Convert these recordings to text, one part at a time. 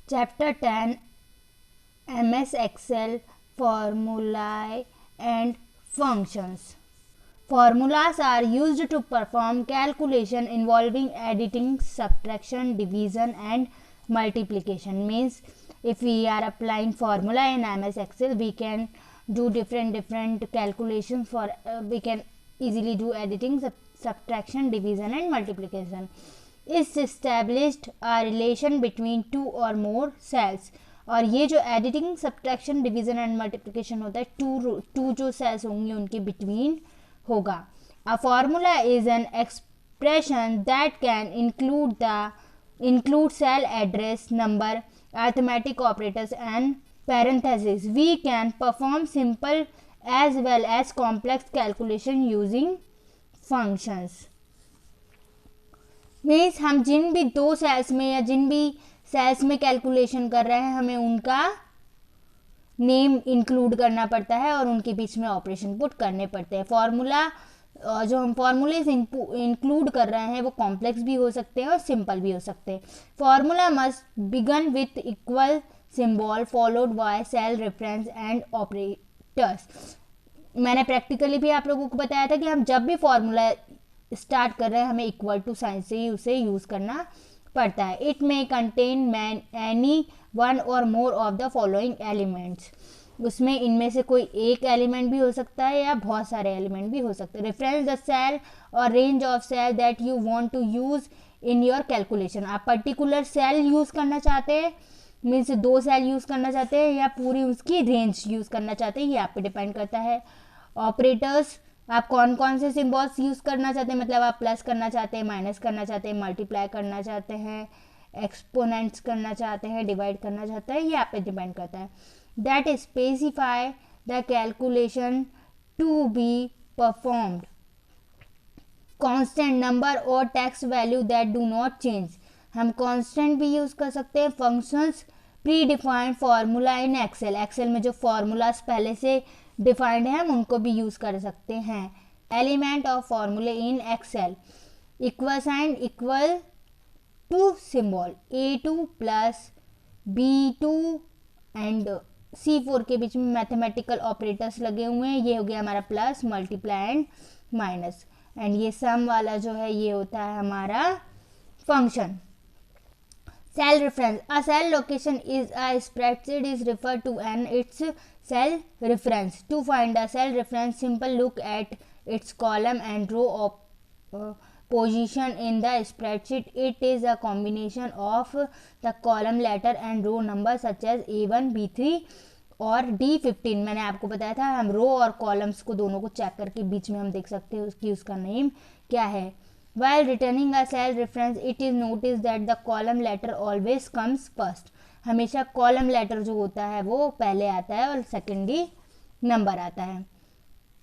Chapter 10 MS Excel Formulae and Functions. Formulas are used to perform calculation involving addition, subtraction, division and multiplication. Means if we are applying formula in MS Excel, we can do different calculations for we can easily do editing, subtraction, division and multiplication. Is established a relation between two or more cells. और ये जो editing, subtraction, division and multiplication होता है, to जो sales होंगी उनके between होगा. A formula is an expression that can include cell address, number, arithmetic operators and parentheses. We can perform simple as well as complex calculation using functions. Means हम जिन भी दो sales में या जिन भी सेल्स में कैलकुलेशन कर रहे हैं, हमें उनका नेम इंक्लूड करना पड़ता है और उनके बीच में ऑपरेशन पुट करने पड़ते हैं. फॉर्मूला जो हम फॉर्मूले इंक्लूड कर रहे हैं वो कॉम्प्लेक्स भी हो सकते हैं और सिंपल भी हो सकते हैं. Formula must begin with equal symbol followed by cell reference and operators. मैंने प्रैक्टिकली भी आप लोगों को बताया था कि हम जब भी फॉर्मूला स्टार्ट कर रहे हैं हमें इक्वल टू साइन से ही उसे यूज़ करना पड़ता है. It may contain any one or more of the following elements. उसमें इनमें से कोई एक एलिमेंट भी हो सकता है या बहुत सारे एलिमेंट भी हो सकते हैं. रेफरेंस द सेल और range of cell that you want to use in your calculation. आप पर्टिकुलर सेल यूज़ करना चाहते हैं, मीन्स 2 सेल यूज़ करना चाहते हैं या पूरी उसकी रेंज यूज़ करना चाहते हैं, ये आप पे डिपेंड करता है. ऑपरेटर्स, आप कौन कौन से सिम्बॉल्स यूज़ करना चाहते हैं, मतलब आप प्लस करना चाहते हैं, माइनस करना चाहते हैं, मल्टीप्लाई करना चाहते हैं, एक्सपोनेंट्स करना चाहते हैं, डिवाइड करना चाहते हैं, ये आप पे डिपेंड करता है. That specify the calculation to be performed. Constant number or text value that do not change. हम कांस्टेंट भी यूज़ कर सकते हैं. Functions predefined formula in Excel. Excel में जो फार्मूलाज पहले से डिफाइंड है हम उनको भी यूज़ कर सकते हैं. एलिमेंट ऑफ फॉर्मूले in Excel. Equal sign equal to symbol A2 plus B2 and C4 के बीच में मैथमेटिकल ऑपरेटर्स लगे हुए हैं. ये हो गया हमारा plus, multiply and minus. And ये सम वाला जो है ये होता है हमारा function. Cell reference. A cell location is a spreadsheet is referred to and its cell reference. To find a cell reference, simple look at its column and row of position in the spreadsheet. It is a combination of the column letter and row number such as A1, B3 और D15. मैंने आपको बताया था हम रो और columns को दोनों को चेक करके बीच में हम देख सकते हैं उसकी उसका नेम क्या है. While returning a cell reference, it is noticed that the column letter always comes first. हमेशा कॉलम लेटर जो होता है वो पहले आता है और सेकेंडरी नंबर आता है.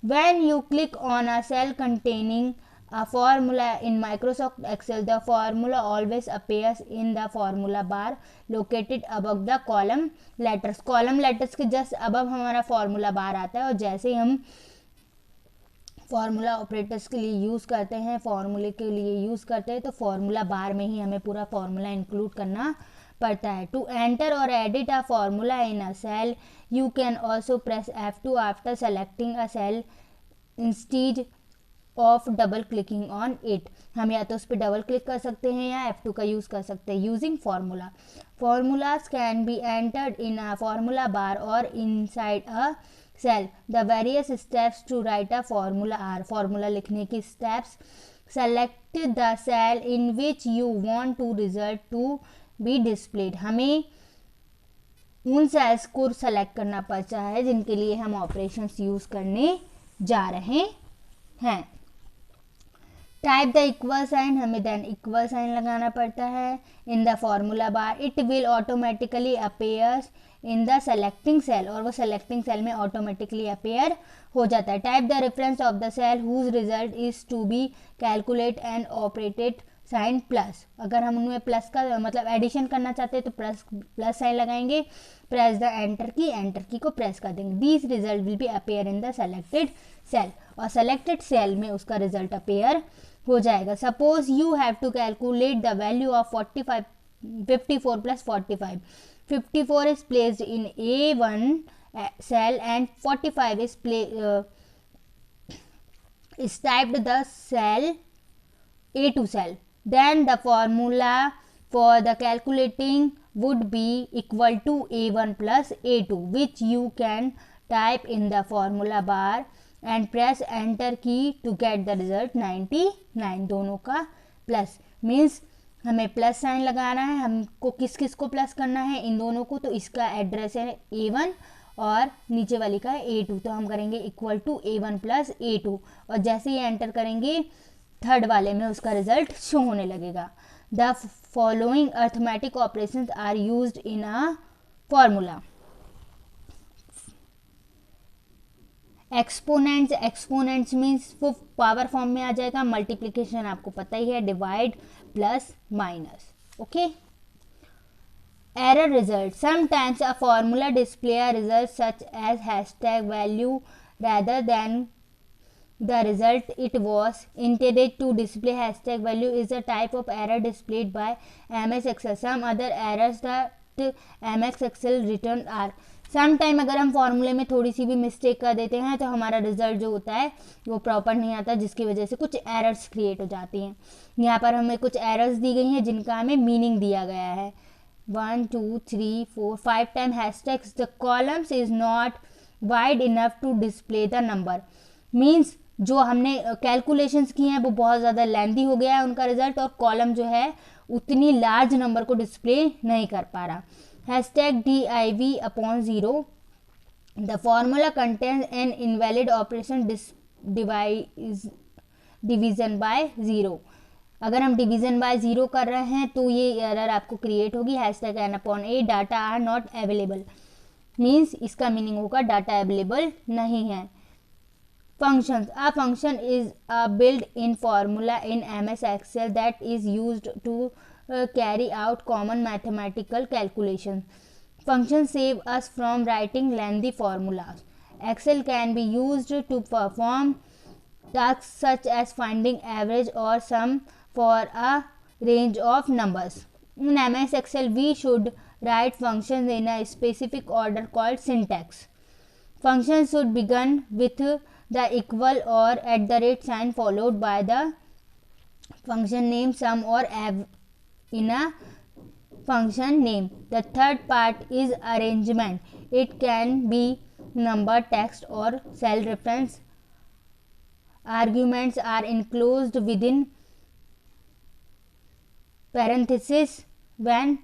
When you click on a cell containing a formula in Microsoft Excel, the formula always appears in the formula bar located above the column letters. Column letters के जस्ट above हमारा formula bar आता है और जैसे ही हम formula operators के लिए यूज़ करते हैं, फार्मूले के लिए यूज़ करते हैं, तो फार्मूला बार में ही हमें पूरा फार्मूला इंक्लूड करना पड़ता है. टू एंटर और edit a formula in a cell you can also press F2 after selecting a cell instead of double clicking on it. हम या तो उस पर डबल क्लिक कर सकते हैं या F2 का यूज़ कर सकते हैं. Using formula. Formulas can be entered in a formula bar और inside a cell. The various steps to write a formula are. Formula लिखने की steps. Select the cell in which you want to result to be displayed. हमें उन sales को select करना पड़ता है जिनके लिए हम ऑपरेशंस यूज़ करने जा रहे हैं. Type the equal sign. हमें देन इक्वल साइन लगाना पड़ता है. In the formula bar it will automatically appears in the selecting cell. और वो सेलेक्टिंग सेल में ऑटोमेटिकली अपेयर हो जाता है. Type the reference of the cell whose result is to be calculate and operated sign plus. अगर हम उनमें plus का मतलब एडिशन करना चाहते हैं तो प्लस साइन लगाएंगे. प्रेस द एंटर की को प्रेस कर देंगे. These result will be appear in the selected cell. और सेलेक्टेड सेल में उसका रिजल्ट अपेयर हो जाएगा. Suppose you have to calculate the value of 45 54 plus 45. 54 is placed in A1 cell and 45 is typed the cell A2 cell. Then the formula for the calculating would be equal to A1 plus A2, which you can type in the formula bar and press enter key to get the result 99. दोनों का plus means हमें plus sign लगाना है. हमको किस किस को plus करना है? इन दोनों को. तो इसका एड्रेस है A1 और नीचे वाली का है A2. तो हम करेंगे equal to A1 plus A2 और जैसे ही एंटर करेंगे थर्ड वाले में उसका रिजल्ट शो होने लगेगा. The following arithmetic operations are used in a formula. Exponents means वो पावर फॉर्म में आ जाएगा. मल्टीप्लिकेशन आपको पता ही है, divide plus minus. Okay. Error result. Sometimes a formula display a result such as hashtag value rather than the result it was intended to display. Hashtag value is a type of error displayed by MS Excel. Some other errors that MS Excel return are. Sometime अगर हम फॉर्मूले में थोड़ी सी भी mistake कर देते हैं तो हमारा रिजल्ट जो होता है वो प्रॉपर नहीं आता, जिसकी वजह से कुछ एरर्स क्रिएट हो जाती हैं. यहाँ पर हमें कुछ एरर्स दी गई हैं जिनका हमें मीनिंग दिया गया है. 1 2 3 4 5 time hashtags. The columns is not wide enough to display the number. Means जो हमने कैलकुलेशंस की हैं वो बहुत ज़्यादा लेंथी हो गया है उनका रिजल्ट, और कॉलम जो है उतनी लार्ज नंबर को डिस्प्ले नहीं कर पा रहा. Hashtag div/0. The formula contains an invalid operation division bye 0. अगर हम डिवीजन बाय 0 कर रहे हैं तो ये एरर आपको क्रिएट होगी. Hashtag n/a data are not available. Means इसका मीनिंग होगा डाटा अवेलेबल नहीं है. Functions. A function is a built-in formula in MS Excel that is used to carry out common mathematical calculations. Functions save us from writing lengthy formulas. Excel can be used to perform tasks such as finding average or sum for a range of numbers. In MS Excel, we should write functions in a specific order called syntax. Functions should begin with the equal or @ sign followed by the function name, sum or in a function name. The third part is arrangement. It can be number, text or cell reference. Arguments are enclosed within parentheses when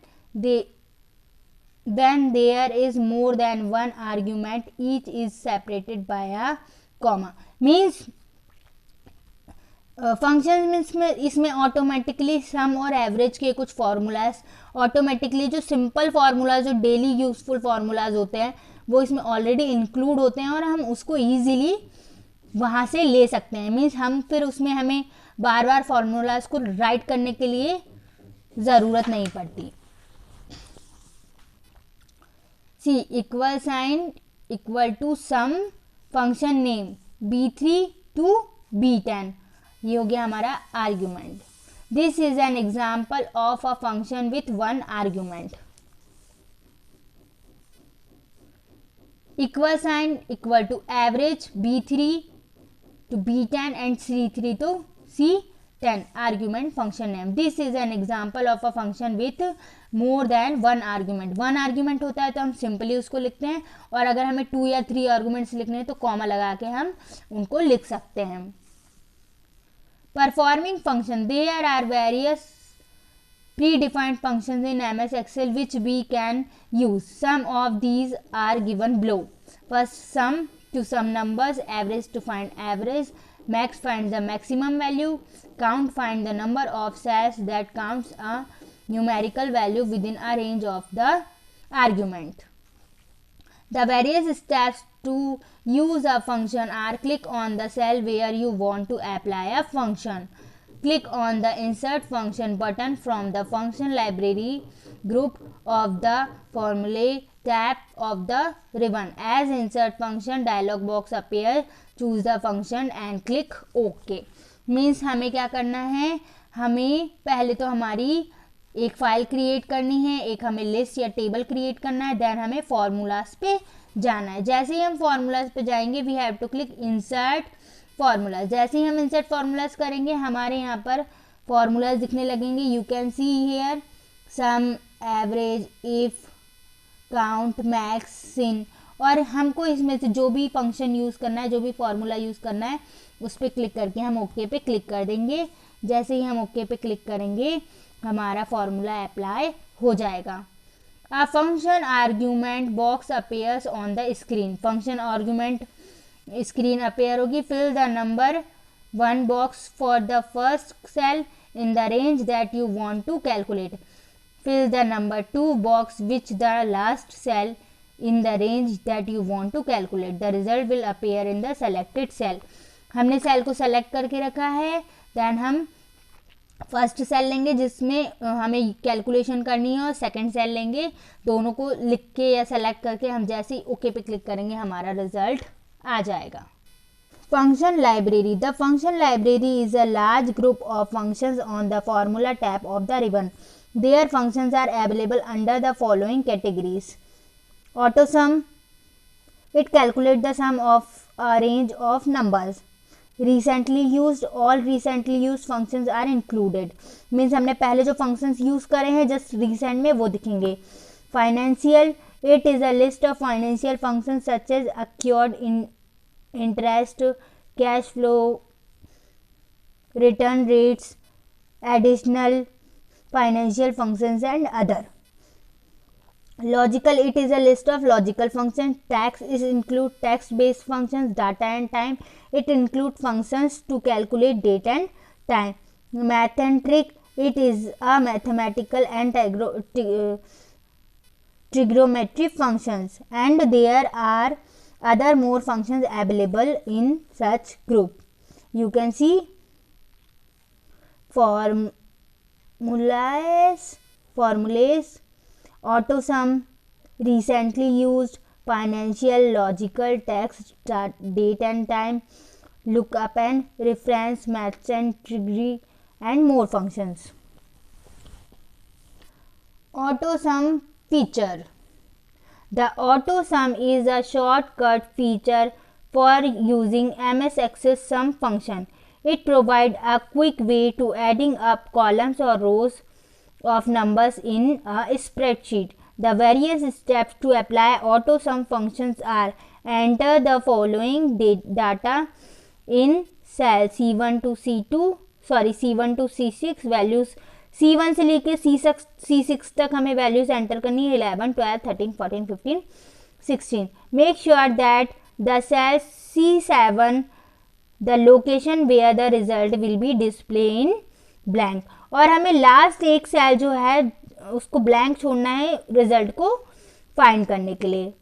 there is more than one argument. Each is separated by a comma. Means function means में इसमें automatically सम और average के कुछ formulas automatically जो simple formulas जो daily useful formulas होते हैं वो इसमें ऑलरेडी इंक्लूड होते हैं और हम उसको ईजीली वहाँ से ले सकते हैं. मीन्स हम फिर उसमें हमें बार बार फार्मूलाज को राइट करने के लिए ज़रूरत नहीं पड़ती. See equal sign equal to sum function name B3 to B10. ये हो गया हमारा argument. This is an example of a function with one argument. Equal sign equal to average B3 to B10 and C3 to C10. Argument function name. This is an example of a function with more than one argument. One argument होता है तो हम simply उसको लिखते हैं, और अगर हमें 2 या 3 आर्ग्यूमेंट्स लिखने हैं तो कॉमा लगा के हम उनको लिख सकते हैं. Performing function. There are various predefined functions in MS Excel which we can use. Some of these are given below. First, sum to sum numbers, average to find average, max find the maximum value, count find the number of cells that counts a numerical value within a range of the argument. The various steps to use a function are: click on the cell where you want to apply a function, click on the insert function button from the function library group of the formulae tab of the ribbon. As insert function dialog box appears, choose the function and click OK. Means हमें क्या करना है, हमें पहले तो हमारी एक file create करनी है, एक हमें लिस्ट या टेबल क्रिएट करना है, देन हमें फार्मूलाज पे जाना है। जैसे ही हम फार्मूलाज पे जाएंगे we have to click insert formulas. जैसे ही हम इंसर्ट फार्मूलाज करेंगे हमारे यहाँ पर फार्मूलाज दिखने लगेंगे। You can see here sum, average, if, count, max, sin, और हमको इसमें से जो भी फंक्शन यूज़ करना है, जो भी फार्मूला यूज़ करना है उस पर क्लिक करके हम ओके पे क्लिक कर देंगे। जैसे ही हम ओके पे क्लिक करेंगे हमारा फार्मूला अप्लाई हो जाएगा। A function argument box appears on the screen. Function argument screen appear होगी। Fill the number 1 box for the first cell in the range that you want to calculate. Fill the number 2 box which the last cell in the range that you want to calculate. The result will appear in the selected cell. हमने cell को select करके रखा है। Then हम first cell लेंगे जिसमें हमें calculation करनी है और सेकंड सेल लेंगे। दोनों को लिख के या सेलेक्ट करके हम जैसे ही ओके पे क्लिक करेंगे हमारा रिजल्ट आ जाएगा। Function library. The function library is a large group of functions on the formula tab of the ribbon. There functions are available under the following categories. Auto sum, it calculate the sum of a range of numbers. Recently used, all recently use functions are included, means हमने पहले जो functions use करे हैं just recent में वो दिखेंगे। Financial, it is a list of financial functions such as accrued interest, cash flow, return rates, additional financial functions and other. Logical, it is a list of logical functions. Tax is include text based functions. Data and time, it include functions to calculate date and time. Math and trick, it is a mathematical and trigonometric functions, and there are other more functions available in such group. You can see formulas, auto sum, recently used, financial, logical, text, date and time, lookup and reference, maths and degree, and more functions. Auto sum feature. The auto sum is a shortcut feature for using MS Access sum function. It provides a quick way to adding up columns or rows of numbers in a spreadsheet. The various steps to apply auto sum functions are: enter the following data in cell C1 to C6 values। C1 से लेके C6 तक हमें values enter करनी है 11, 12, 13, 14, 15, 16। Make sure that the cell C7 the location where the result will be display in blank, और हमें last एक cell जो है उसको ब्लैंक छोड़ना है रिजल्ट को फाइंड करने के लिए।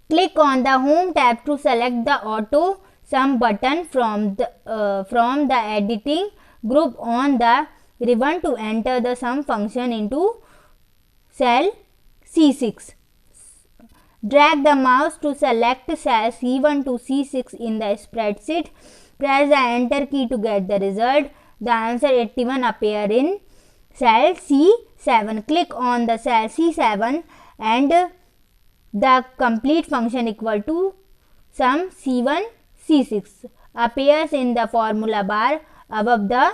Click on the home tab to select the auto sum button from the editing group on the ribbon to enter the sum function into cell C6। Drag the mouse to select cell C1 to C6 in the spreadsheet. Press the enter key to get the result. The answer 81 appear in cell C7. Click on the cell C7 and the complete function equal to sum C1 C6 appears in the formula bar above the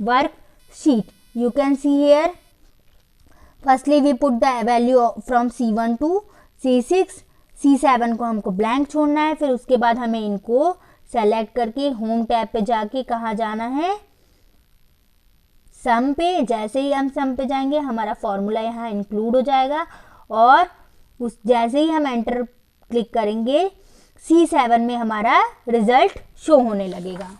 worksheet. You can see here, firstly we put the value from C1 to C6, C7 को हमको blank छोड़ना है, फिर उसके बाद हमें इनको select करके होम टैब पे जाके कहाँ जाना है, सम पे। जैसे ही हम सम पे जाएंगे हमारा फॉर्मूला यहाँ इंक्लूड हो जाएगा, और उस जैसे ही हम एंटर क्लिक करेंगे C7 में हमारा रिजल्ट शो होने लगेगा।